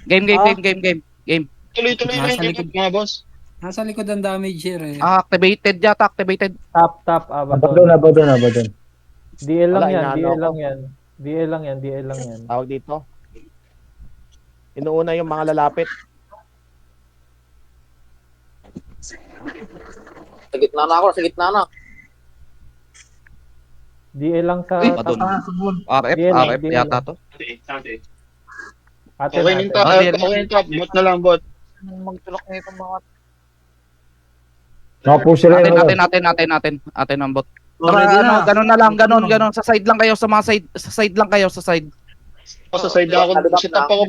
Game. Tuloy-tuloy na Nasa yung likod. mga boss. Nasa likod ang damage here eh. Activated yata, activated. Top, Abadon, Abaddon. abadon, abadon. DL lang Wala, yan, inaano DL ako. lang yan. DL lang yan, DL lang yan. Tawag dito. Inuuna yung mga lalapit. Sa gitna na ako, sa gitna na. DL lang sa Abadon. RF, DL lang, RF DL yata lang. to. Ate Okay yung top. Ah, Okay yung top. Bot na lang, bot. Magtulak na itong mga... Nakapush sila yun. Atin ang bot. Tara, ganun na lang, ganun. Sa side lang kayo, sa side lang kayo, sa side. Ako sa side ako. Si top ako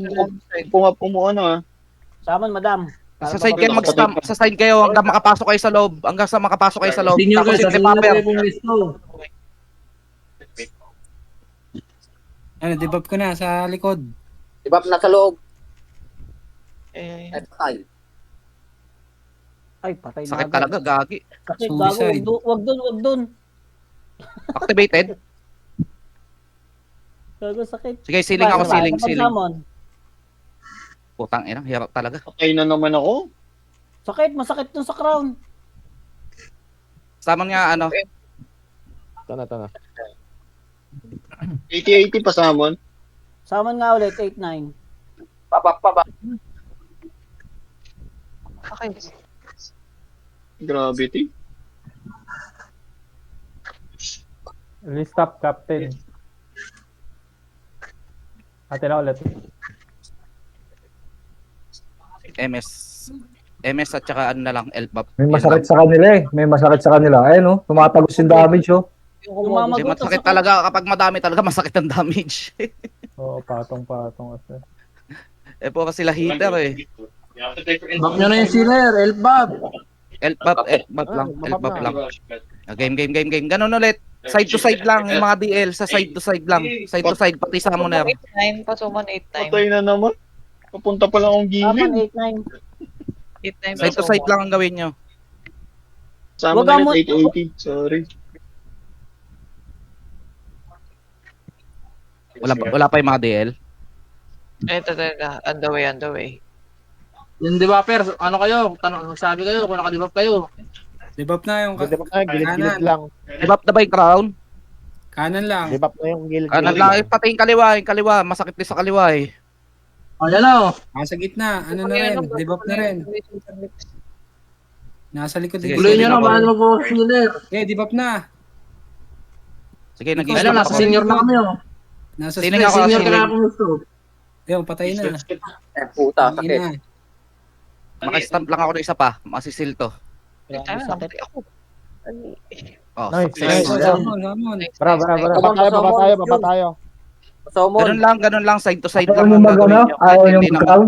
pumuano ah. Saman, madam. Sa side kayo mag-stamp, sa side kayo hanggang makapasok kayo sa loob, hanggang sa makapasok kayo sa loob. Tapos si Tripper. Ano, debuff ko na sa likod. Diba nasa loob? Ay, patay na. Sakit talaga, gagi. Sakit, Suicide. gago. Wag dun. Activated. Gago, sakit. Sige, siling ako, siling. Samon. Putang ina, hirap talaga. Okay na naman ako. Sakit, masakit dun sa crown. Samon nga, ano, Tana. 80-80 pa Samon. Saman nga ulit, 8-9. Gravity. List up, Captain. Ate na ulit. MS. MS at saka ano na lang, L-Buff. May masakit sa kanila eh. May masakit sa kanila. Ayun oh, tumatagos yung damage oh. Kasi Lumamagot masakit talaga, kapag madami talaga, masakit ang damage. Oo, patong-patong kasi. Puro sila hitter eh. Back nyo na yung sealer, Elbab. L-Buff lang. Game. Ganun ulit. Side to side lang, yung mga DL, sa side to side lang. Side to side, pati summoner. 8-9, pasuman 8-9. Patay na naman. Papunta pa lang akong Saman, gilid. 8-9. 8-9 Side to side lang ang gawin nyo. Samon Wag ulit 880. Sorry. Wala pa yung mga DL. Ito talaga, on the way. Yung developer, ano kayo? Sabi kayo kung naka-develop kayo. Debuff na yung Di ba gilid-gilid lang. Debuff na ba yung crown? kanan lang. Di ba na yung gilid-gilid Kanan lang, pati yung kaliwa. Masakit din sa kaliwa eh. Ayan o. Nasa gitna. Ano na rin? Debuff na rin. Nasa likod Sige, din. Tuloy sige, nyo na, sige. mahal mo po, sealer. Okay, debuff na. Sige, Ayun, Ayun, nasa senior na kami o. Nasa Sino stress. nga ako? Senior ka Siling. na kung gusto. Ayun, patay na. Puta, Patay sakit. na. Makastamp lang ako ng isa pa. Masisil to. Sakit ako. Oh, Nice, success. nice. Samon. Bra. Baba tayo. Samon. Ganun lang, side to side Ayaw lang nyo ang mag gagawin ano? nyo. Ayaw Kahit nyo hindi naman. mag-crown?